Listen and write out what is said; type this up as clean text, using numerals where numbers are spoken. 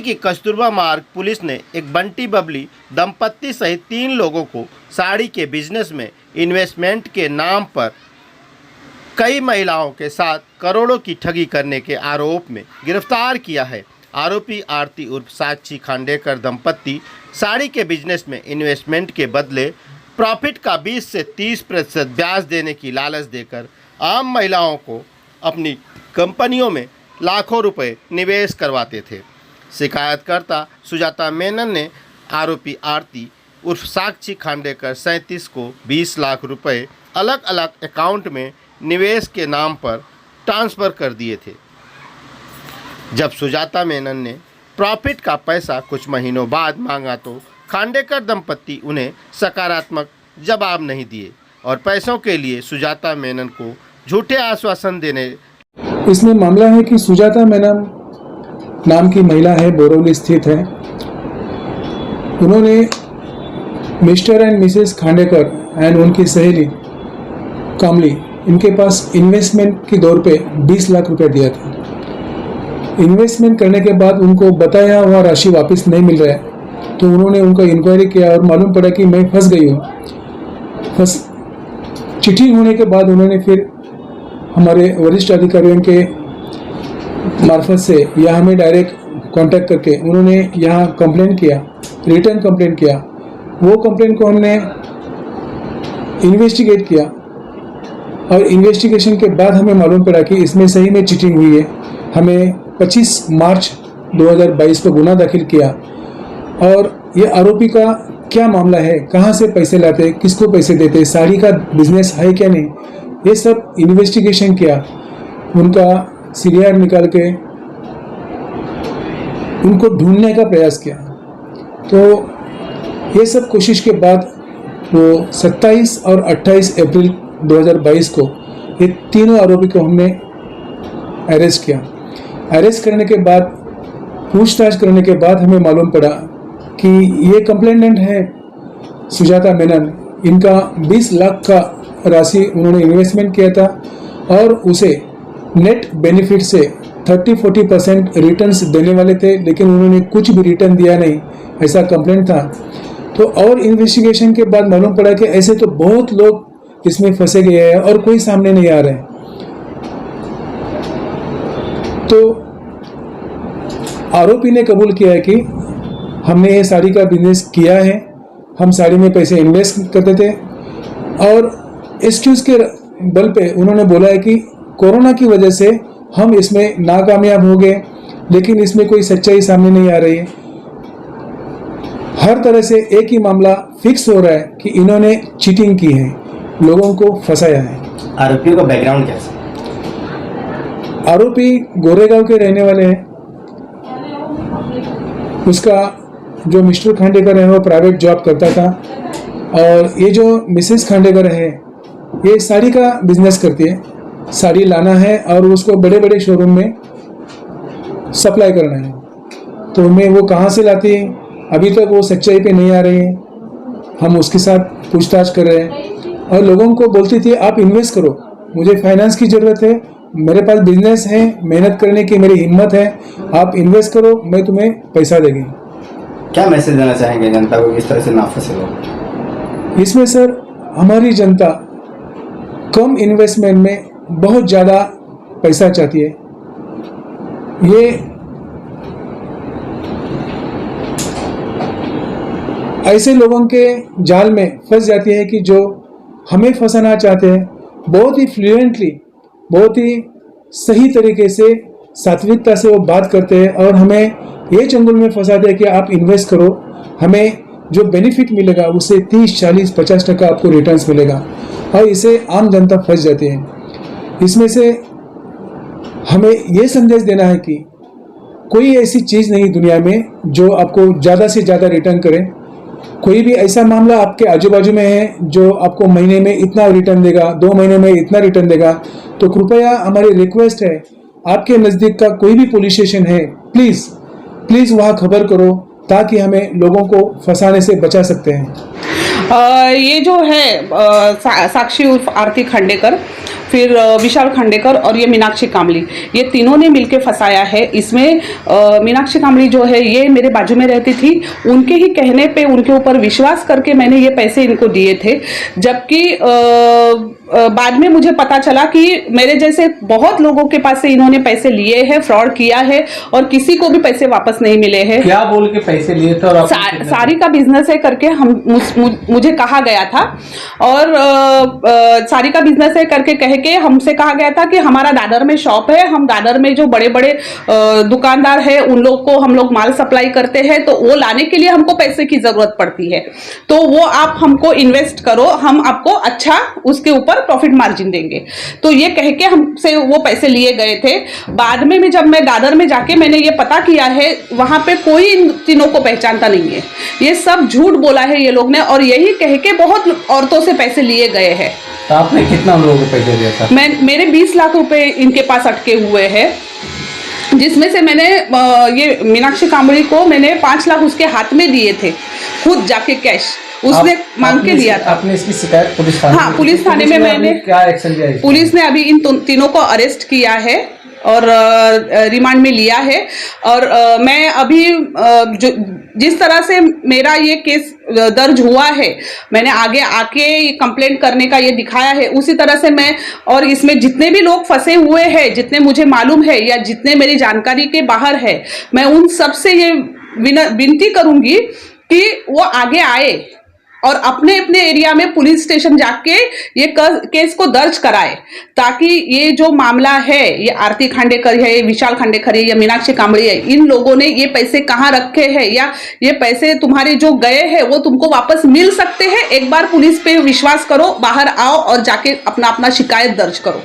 की कस्तूरबा मार्ग पुलिस ने एक बंटी बबली दंपत्ति सहित 3 लोगों को साड़ी के बिजनेस में इन्वेस्टमेंट के नाम पर कई महिलाओं के साथ करोड़ों की ठगी करने के आरोप में गिरफ्तार किया है। आरोपी आरती उर्फ साक्षी खांडेकर दंपत्ति साड़ी के बिजनेस में इन्वेस्टमेंट के बदले प्रॉफिट का 20 से 30% ब्याज देने की लालच देकर आम महिलाओं को अपनी कंपनियों में लाखों रुपए निवेश करवाते थे। शिकायतकर्ता सुजाता मेनन ने आरोपी आरती उर्फ साक्षी खांडेकर 37 को 20 लाख रुपए अलग अलग अकाउंट में निवेश के नाम पर ट्रांसफ़र कर दिए थे। जब सुजाता मेनन ने प्रॉफिट का पैसा कुछ महीनों बाद मांगा तो खांडेकर दंपत्ति उन्हें सकारात्मक जवाब नहीं दिए और पैसों के लिए सुजाता मेनन को झूठे आश्वासन देने। इसमें मामला है कि सुजाता मेनन नाम की महिला है, बोरौली स्थित है। उन्होंने mister and Mrs Khandekar and उनकी सहेली कमली इनके पास इन्वेस्टमेंट के दौर पे 20 लाख रुपए दिया था। इन्वेस्टमेंट करने के बाद उनको बताया हुआ राशि वापस नहीं मिल रहा है, तो उन्होंने उनका इंक्वायरी किया और मालूम पड़ा कि मैं फंस गई हूँ। चीटिंग होने के बाद उन्होंने फिर हमारे वरिष्ठ अधिकारियों के मार्फत से या हमें डायरेक्ट कांटेक्ट करके उन्होंने यहाँ कंप्लेन किया, रिटर्न कंप्लेन किया। वो कंप्लेन को हमने इन्वेस्टिगेट किया और इन्वेस्टिगेशन के बाद हमें मालूम पड़ा कि इसमें सही में चीटिंग हुई है। हमें 25 मार्च 2022 को गुना दाखिल किया और ये आरोपी का क्या मामला है, कहाँ से पैसे लाते, किसको पैसे देते, साड़ी का बिजनेस है क्या नहीं, ये सब इन्वेस्टिगेशन किया। उनका सीडीआर निकाल के उनको ढूंढने का प्रयास किया। तो ये सब कोशिश के बाद वो 27 और 28 अप्रैल 2022 को ये तीनों आरोपी को हमने अरेस्ट किया। अरेस्ट करने के बाद पूछताछ करने के बाद हमें मालूम पड़ा कि ये कंप्लेनेंट है सुजाता मेनन। इनका 20 लाख का राशि उन्होंने इन्वेस्टमेंट किया था और उसे नेट बेनिफिट से 30-40% रिटर्न्स देने वाले थे, लेकिन उन्होंने कुछ भी रिटर्न दिया नहीं, ऐसा कंप्लेंट था। तो और इन्वेस्टिगेशन के बाद मालूम पड़ा कि ऐसे तो बहुत लोग इसमें फंसे गए हैं और कोई सामने नहीं आ रहे हैं। तो आरोपी ने कबूल किया है कि हमने ये साड़ी का बिजनेस किया है, हम साड़ी में पैसे इन्वेस्ट करते थे और एक्सक्यूज के बल पे उन्होंने बोला है कि कोरोना की वजह से हम इसमें नाकामयाब हो गए, लेकिन इसमें कोई सच्चाई सामने नहीं आ रही है। हर तरह से एक ही मामला फिक्स हो रहा है कि इन्होंने चीटिंग की है, लोगों को फंसाया है। आरोपियों का बैकग्राउंड कैसा? आरोपी गोरेगांव के रहने वाले हैं। उसका जो मिस्टर खांडेकर है वो प्राइवेट जॉब करता था और ये जो मिसेस खांडेकर है ये साड़ी का बिजनेस करती है। साड़ी लाना है और उसको बड़े बड़े शोरूम में सप्लाई करना है। तो मैं वो कहाँ से लाती है, अभी तक वो सच्चाई पे नहीं आ रही है। हम उसके साथ पूछताछ कर रहे हैं और लोगों को बोलती थी आप इन्वेस्ट करो, मुझे फाइनेंस की ज़रूरत है, मेरे पास बिजनेस है, मेहनत करने की मेरी हिम्मत है, आप इन्वेस्ट करो, मैं तुम्हें पैसा देंगे। क्या मैसेज देना चाहेंगे जनता को, किस तरह से ना फंसे लोग? इसमें सर हमारी जनता कम इन्वेस्टमेंट में बहुत ज़्यादा पैसा चाहती है। ये ऐसे लोगों के जाल में फंस जाती है कि जो हमें फंसाना चाहते हैं, बहुत ही फ्लुएंटली, बहुत ही सही तरीके से, सात्विकता से वो बात करते हैं और हमें ये चंगुल में फंसाते हैं कि आप इन्वेस्ट करो, हमें जो बेनिफिट मिलेगा उससे 30, 40, 50% आपको रिटर्न्स मिलेगा और इसे आम जनता फंस जाती है। इसमें से हमें ये संदेश देना है कि कोई ऐसी चीज़ नहीं दुनिया में जो आपको ज़्यादा से ज़्यादा रिटर्न करे। कोई भी ऐसा मामला आपके आजू बाजू में है जो आपको महीने में इतना रिटर्न देगा, 2 महीने में इतना रिटर्न देगा, तो कृपया हमारी रिक्वेस्ट है, आपके नज़दीक का कोई भी पुलिस स्टेशन है, प्लीज़ वहाँ खबर करो ताकि हमें लोगों को फंसाने से बचा सकते हैं। ये जो है साक्षी उर्फ आरती खांडेकर, फिर विशाल खांडेकर और ये मीनाक्षी कांबली, ये तीनों ने मिलके फंसाया है इसमें। मीनाक्षी कांबली जो है ये मेरे बाजू में रहती थी, उनके ही कहने पे उनके ऊपर विश्वास करके मैंने ये पैसे इनको दिए थे, जबकि बाद में मुझे पता चला कि मेरे जैसे बहुत लोगों के पास से इन्होंने पैसे लिए हैं, फ्रॉड किया है और किसी को भी पैसे वापस नहीं मिले हैं। क्या बोल के पैसे लिए थे? और साड़ी का बिजनेस है करके मुझे कहा गया था, और साड़ी का बिजनेस है करके कह के हमसे कहा गया था कि हमारा दादर में शॉप है, हम दादर में जो बड़े बड़े दुकानदार है उन लोग को हम लोग माल सप्लाई करते हैं, तो वो लाने के लिए हमको पैसे की जरूरत पड़ती है, तो वो आप हमको इन्वेस्ट करो, हम आपको अच्छा उसके ऊपर प्रॉफिट मार्जिन देंगे। तो ये कह के हमसे वो पैसे लिए गए थे। बाद में जब मैं दादर में जाके मैंने ये पता किया है, वहां पे कोई इन तीनों को पहचानता नहीं है, ये सब झूठ बोला है ये लोग ने, और यही कह के बहुत औरतों से पैसे लिए गए हैं। तो आपने कितना लोगों को पैसे दिया था? मेरे 20 लाख रुपए इनके पास अटके हुए हैं, जिसमें से मैंने ये मीनाक्षी कांबली को मैंने 5 लाख उसके हाथ में दिए थे, खुद जाके कैश उसने मांग के लिया था। आपने इसकी शिकायत पुलिस थाने? हाँ, पुलिस थाने में मैंने क्या एक्शन लिया? पुलिस ने अभी इन तीनों को अरेस्ट किया है और रिमांड में लिया है, और मैं अभी जिस तरह से मेरा ये केस दर्ज हुआ है, मैंने आगे आके कंप्लेंट करने का ये दिखाया है, उसी तरह से मैं, और इसमें जितने भी लोग फंसे हुए हैं, जितने मुझे मालूम है या जितने मेरी जानकारी के बाहर है, मैं उन सब से ये विनती करूंगी कि वो आगे आए और अपने अपने एरिया में पुलिस स्टेशन जाके ये केस को दर्ज कराए, ताकि ये जो मामला है, ये आरती खांडेकर है, ये विशाल खांडेकर है या मीनाक्षी कांबली है, इन लोगों ने ये पैसे कहाँ रखे हैं या ये पैसे तुम्हारे जो गए हैं वो तुमको वापस मिल सकते हैं। एक बार पुलिस पे विश्वास करो, बाहर आओ और जाके अपना शिकायत दर्ज करो।